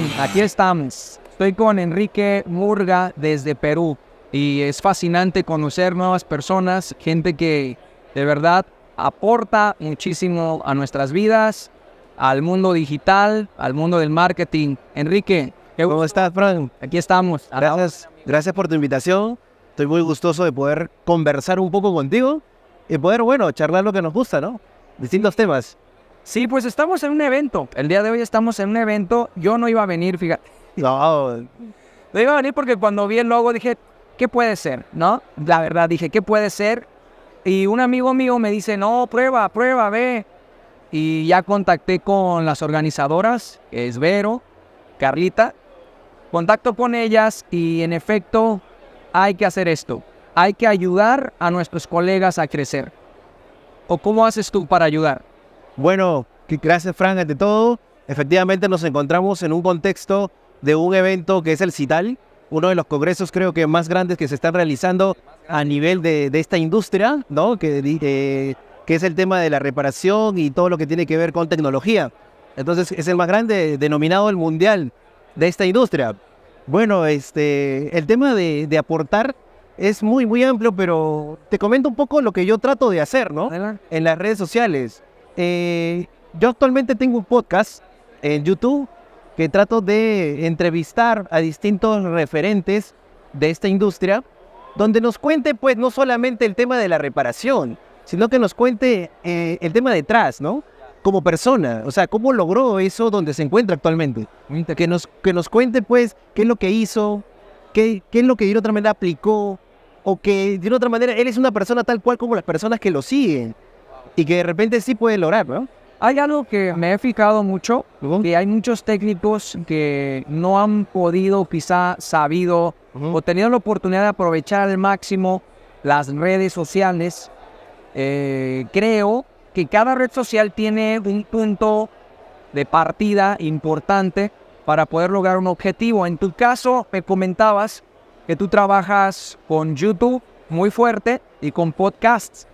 bien, aquí estamos. Estoy con Enrique Murga desde Perú y es fascinante conocer nuevas personas, gente que de verdad aporta muchísimo a nuestras vidas, al mundo digital, al mundo del marketing. Enrique, ¿Cómo estás, Fran? aquí estamos. Gracias por tu invitación. Estoy muy gustoso de poder conversar un poco contigo y poder, charlar lo que nos gusta, ¿no? Distintos temas. Sí, pues estamos en un evento. El día de hoy estamos en un evento. Yo no iba a venir, fíjate. No, No iba a venir porque cuando vi el logo dije, ¿qué puede ser? ¿No? La verdad, dije, ¿qué puede ser? Y un amigo mío me dice, no, prueba, ve. Y ya contacté con las organizadoras, que es Vero, Carlita. Contacto con ellas y en efecto hay que hacer esto. Hay que ayudar a nuestros colegas a crecer. ¿O cómo haces tú para ayudar? bueno, gracias, Fran, ante todo. Efectivamente nos encontramos en un contexto de un evento que es el CITAL, uno de los congresos creo que más grandes que se están realizando a nivel de esta industria, ¿no? Que es el tema de la reparación y todo lo que tiene que ver con tecnología. Entonces es el más grande, denominado el mundial de esta industria. Bueno, el tema de aportar es muy amplio, pero te comento un poco lo que yo trato de hacer, ¿no? Adelante. En las redes sociales. Yo actualmente tengo un podcast en YouTube que trato de entrevistar a distintos referentes de esta industria, donde nos cuente, pues, no solamente el tema de la reparación, sino que nos cuente el tema detrás, ¿no? Como persona, o sea, cómo logró eso donde se encuentra actualmente. Que nos cuente, pues, qué es lo que hizo, qué es lo que de otra manera aplicó, o que de otra manera él es una persona tal cual como las personas que lo siguen, y que de repente sí puede lograr, ¿no? Hay algo que me he fijado mucho, Ujú. que hay muchos técnicos que no han podido, quizá sabido o tenido la oportunidad de aprovechar al máximo las redes sociales. Creo que cada red social tiene un punto de partida importante para poder lograr un objetivo. En tu caso, me comentabas que tú trabajas con YouTube muy fuerte y con podcasts.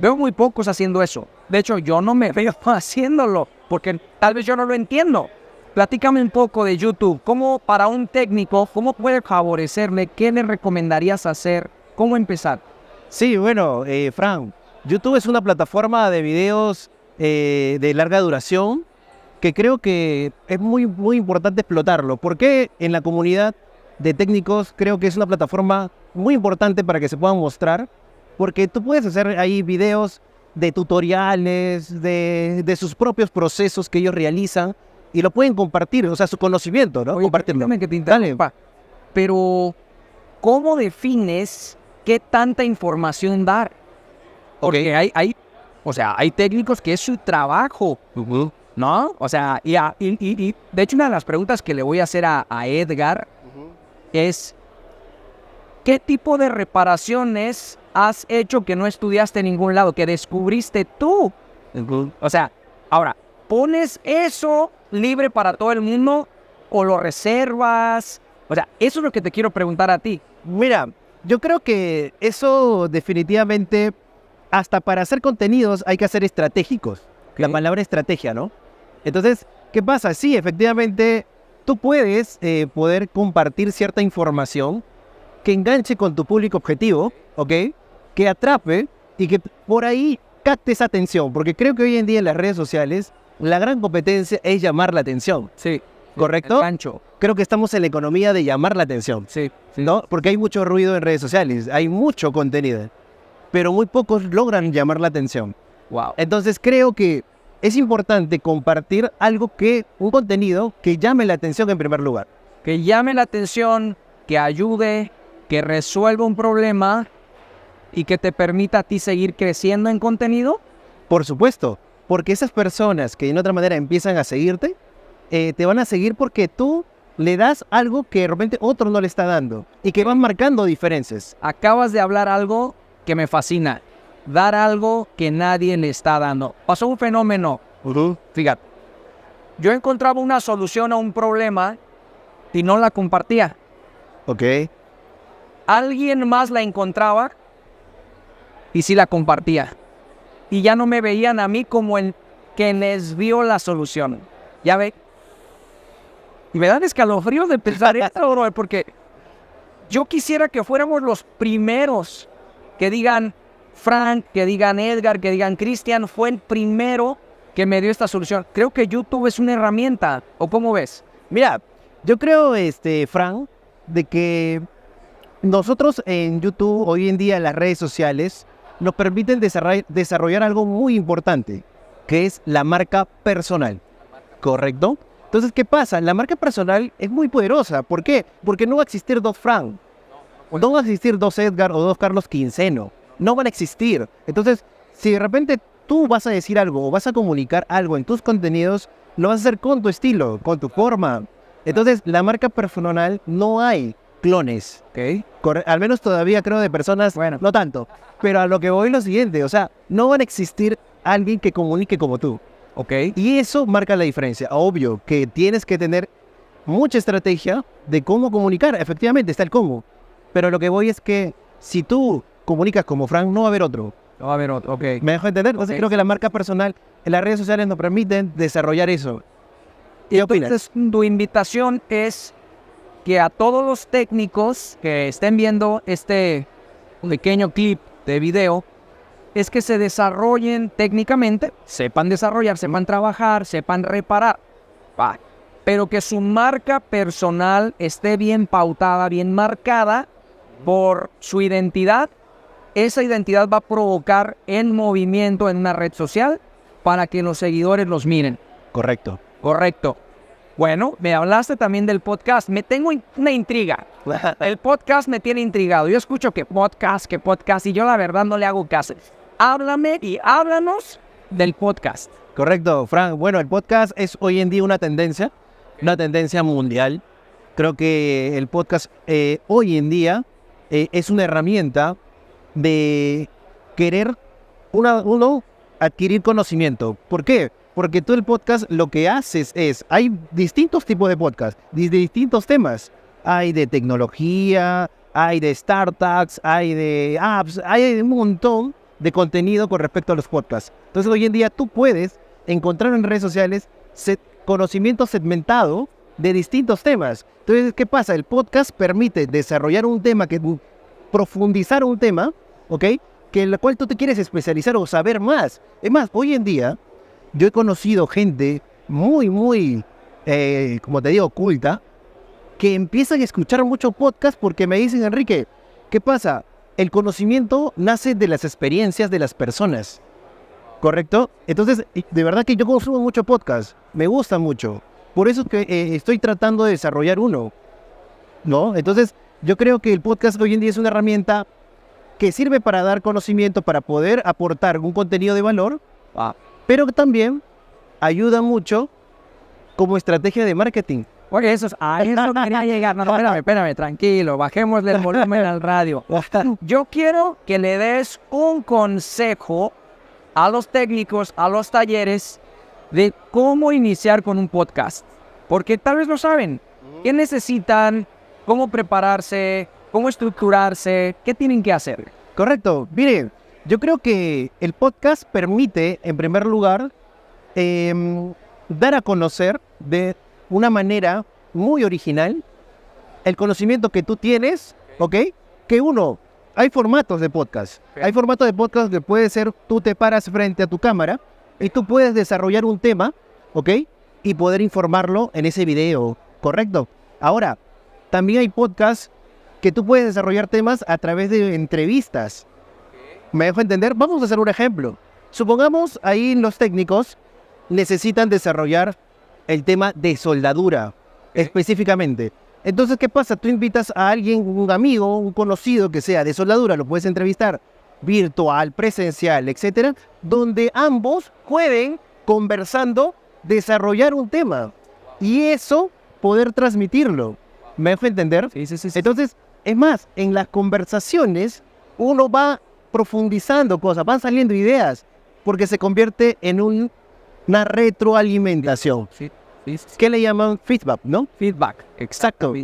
Veo muy pocos haciendo eso. De hecho, yo no me veo haciéndolo porque tal vez yo no lo entiendo. Platícame un poco de YouTube. ¿Cómo para un técnico, cómo puede favorecerle? ¿Qué le recomendarías hacer? ¿Cómo empezar? Sí, bueno, Fran, YouTube es una plataforma de videos de larga duración que creo que es muy importante explotarlo. Porque en la comunidad de técnicos creo que es una plataforma muy importante para que se puedan mostrar? Porque tú puedes hacer ahí videos de tutoriales, de sus propios procesos que ellos realizan y lo pueden compartir, o sea, su conocimiento, ¿no? Oye, Compartirlo. permíteme que te Dale. interrumpa. Pero, ¿cómo defines qué tanta información dar? Porque hay técnicos que es su trabajo, ¿no? O sea, y de hecho una de las preguntas que le voy a hacer a Edgar es, ¿qué tipo de reparaciones has hecho que no estudiaste en ningún lado, que descubriste tú? O sea, ahora, ¿pones eso libre para todo el mundo o lo reservas? O sea, eso es lo que te quiero preguntar a ti. Mira, yo creo que eso definitivamente, hasta para hacer contenidos hay que hacer estratégicos. La palabra estrategia, ¿no? Entonces, ¿qué pasa? Sí, efectivamente, tú puedes poder compartir cierta información que enganche con tu público objetivo, ¿ok? Que atrape y que por ahí capte esa atención. Porque creo que hoy en día en las redes sociales la gran competencia es llamar la atención. Sí. ¿Correcto? El gancho. Creo que estamos en la economía de llamar la atención, Sí. ¿no? Porque hay mucho ruido en redes sociales, hay mucho contenido, pero muy pocos logran llamar la atención. Wow. Entonces creo que es importante compartir un contenido que llame la atención en primer lugar. Que llame la atención, que ayude, que resuelva un problema y que te permita a ti seguir creciendo en contenido. Por supuesto, porque esas personas que de otra manera empiezan a seguirte, te van a seguir porque tú le das algo que de repente otro no le está dando y que van marcando diferencias. Acabas de hablar algo que me fascina. Dar algo que nadie le está dando. Pasó un fenómeno. Fíjate. Yo encontraba una solución a un problema y no la compartía. Ok. Alguien más la encontraba y sí la compartía. Y ya no me veían a mí como el que les dio la solución. ¿Ya ve? Y me dan escalofríos de pensar esto, bro, porque yo quisiera que fuéramos los primeros que digan Frank, que digan Edgar, que digan Cristian, fue el primero que me dio esta solución. Creo que YouTube es una herramienta, ¿o cómo ves? Mira, yo creo, Frank, de que nosotros en YouTube, hoy en día en las redes sociales, nos permiten desarrollar algo muy importante, que es la marca personal, ¿correcto? Entonces, ¿qué pasa? La marca personal es muy poderosa. ¿Por qué? Porque no va a existir dos Frank, no va a existir dos Edgar o dos Carlos Quinceno. No van a existir. Entonces, si de repente tú vas a decir algo o vas a comunicar algo en tus contenidos, lo vas a hacer con tu estilo, con tu forma. Entonces, la marca personal no hay clones. Ok. Al menos todavía creo de personas, Bueno. no tanto. Pero a lo que voy es lo siguiente, o sea, no van a existir alguien que comunique como tú. Ok. Y eso marca la diferencia. Obvio que tienes que tener mucha estrategia de cómo comunicar. Efectivamente, está el cómo. Pero lo que voy es que si tú comunicas como Frank, no va a haber otro. No va a haber otro, ok. ¿Me dejo entender? Entonces creo que la marca personal en las redes sociales nos permiten desarrollar eso. ¿Qué opinas? Entonces, tu invitación es que a todos los técnicos que estén viendo este pequeño clip de video, es que se desarrollen técnicamente, sepan desarrollar, sepan trabajar, sepan reparar, pero que su marca personal esté bien pautada, bien marcada por su identidad. Esa identidad va a provocar en movimiento en una red social para que los seguidores los miren. Correcto. Correcto. Bueno, me hablaste también del podcast. Me tengo una intriga. El podcast me tiene intrigado. Yo escucho que podcast, y yo la verdad no le hago caso. Háblame y háblanos del podcast. Correcto, Frank. Bueno, el podcast es hoy en día una tendencia mundial. Creo que el podcast hoy en día es una herramienta de querer uno adquirir conocimiento. ¿Por qué? Porque tú el podcast lo que haces es, hay distintos tipos de podcast, de distintos temas. Hay de tecnología, hay de startups, hay de apps, hay un montón de contenido con respecto a los podcasts. Entonces hoy en día tú puedes encontrar en redes sociales conocimiento segmentado de distintos temas. Entonces, ¿qué pasa? El podcast permite desarrollar un tema, profundizar un tema, ¿ok? Que en el cual tú te quieres especializar o saber más. Es más, hoy en día yo he conocido gente muy, como te digo, oculta, que empiezan a escuchar mucho podcast porque me dicen, Enrique, ¿qué pasa? El conocimiento nace de las experiencias de las personas, ¿correcto? Entonces, de verdad que yo consumo mucho podcast, me gusta mucho. Por eso que estoy tratando de desarrollar uno, ¿no? Entonces, yo creo que el podcast hoy en día es una herramienta que sirve para dar conocimiento, para poder aportar un contenido de valor, pero también ayuda mucho como estrategia de marketing. Oye, a eso quería llegar. No, espérame, tranquilo, bajémosle el volumen al radio. Yo quiero que le des un consejo a los técnicos, a los talleres, de cómo iniciar con un podcast. Porque tal vez no saben. ¿Qué necesitan? ¿Cómo prepararse? ¿Cómo estructurarse? ¿Qué tienen que hacer? Correcto. Miren, yo creo que el podcast permite, en primer lugar, dar a conocer de una manera muy original el conocimiento que tú tienes, ¿ok? Que hay formatos de podcast. Hay formatos de podcast que puede ser, tú te paras frente a tu cámara y tú puedes desarrollar un tema, ¿ok? Y poder informarlo en ese video, ¿correcto? Ahora, también hay podcasts que tú puedes desarrollar temas a través de entrevistas. ¿Me dejo entender? Vamos a hacer un ejemplo. Supongamos ahí los técnicos necesitan desarrollar el tema de soldadura, específicamente. Entonces, ¿qué pasa? Tú invitas a alguien, un amigo, un conocido que sea de soldadura, lo puedes entrevistar virtual, presencial, etcétera, donde ambos pueden, conversando, desarrollar un tema. Y eso, poder transmitirlo. ¿Me dejo entender? Sí. Entonces, es más, en las conversaciones, uno va profundizando cosas, van saliendo ideas, porque se convierte en una retroalimentación. Sí. ¿Qué le llaman feedback, no? Feedback. Exacto.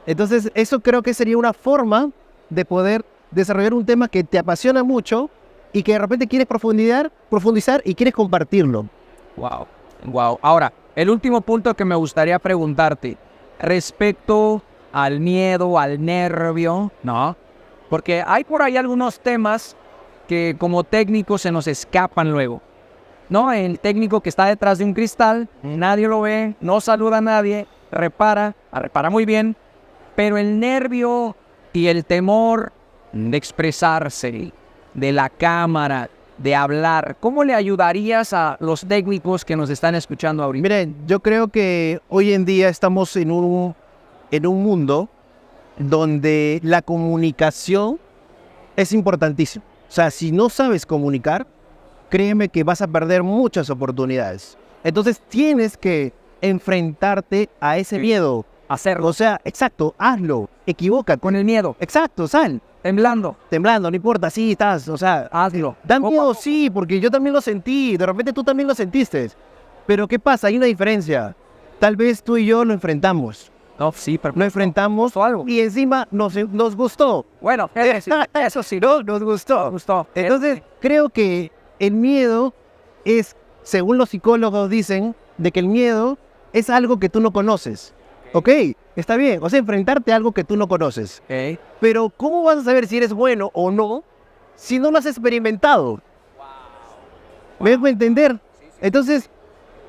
Entonces, eso creo que sería una forma de poder desarrollar un tema que te apasiona mucho y que de repente quieres profundizar y quieres compartirlo. Wow. Ahora, El último punto que me gustaría preguntarte, respecto al miedo, al nervio, ¿no? Porque hay por ahí algunos temas que como técnicos se nos escapan luego, ¿no? El técnico que está detrás de un cristal, nadie lo ve, no saluda a nadie, repara muy bien, pero el nervio y el temor de expresarse, de la cámara, de hablar, ¿cómo le ayudarías a los técnicos que nos están escuchando ahorita? Miren, yo creo que hoy en día estamos en un mundo donde la comunicación es importantísima. O sea, si no sabes comunicar, créeme que vas a perder muchas oportunidades. Entonces tienes que enfrentarte a ese miedo. Hacerlo. O sea, exacto, hazlo, equivócate. Con el miedo. Exacto, sal. Temblando. Temblando, no importa, sí estás, o sea, Hazlo. da miedo, sí, porque yo también lo sentí, de repente tú también lo sentiste. Pero ¿qué pasa? Hay una diferencia. Tal vez tú y yo lo enfrentamos. No, sí, pero Lo enfrentamos algo. y encima nos gustó. Bueno, eso sí, No, nos gustó. me gustó. Entonces, creo que el miedo es, según los psicólogos dicen, de que el miedo es algo que tú no conoces. Ok, está bien. O sea, enfrentarte a algo que tú no conoces. Ok. Pero, ¿cómo vas a saber si eres bueno o no si no lo has experimentado? ¿Me dejo entender? Entonces,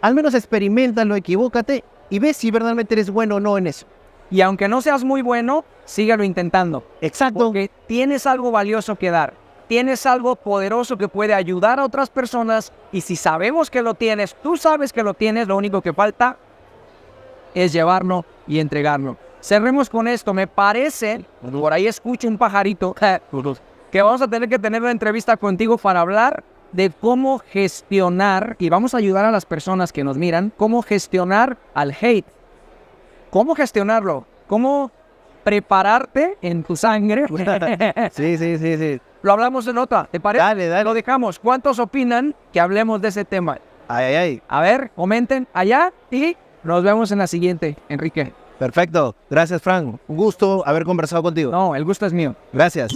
al menos experiméntalo, equivócate y ves si verdaderamente eres bueno o no en eso. Y aunque no seas muy bueno, síguelo intentando. Exacto. Porque tienes algo valioso que dar. Tienes algo poderoso que puede ayudar a otras personas. Y si sabemos que lo tienes, tú sabes que lo tienes, lo único que falta es llevarlo y entregarlo. Cerremos con esto. Me parece, por ahí escucho un pajarito, que vamos a tener una entrevista contigo para hablar de cómo gestionar, y vamos a ayudar a las personas que nos miran, cómo gestionar al hate. ¿Cómo gestionarlo? ¿Cómo prepararte en tu sangre? Sí. Lo hablamos en otra, ¿te parece? Dale. Lo dejamos. ¿Cuántos opinan que hablemos de ese tema? Ay. A ver, comenten allá y nos vemos en la siguiente, Enrique. Perfecto. Gracias, Frank. Un gusto haber conversado contigo. No, el gusto es mío. Gracias.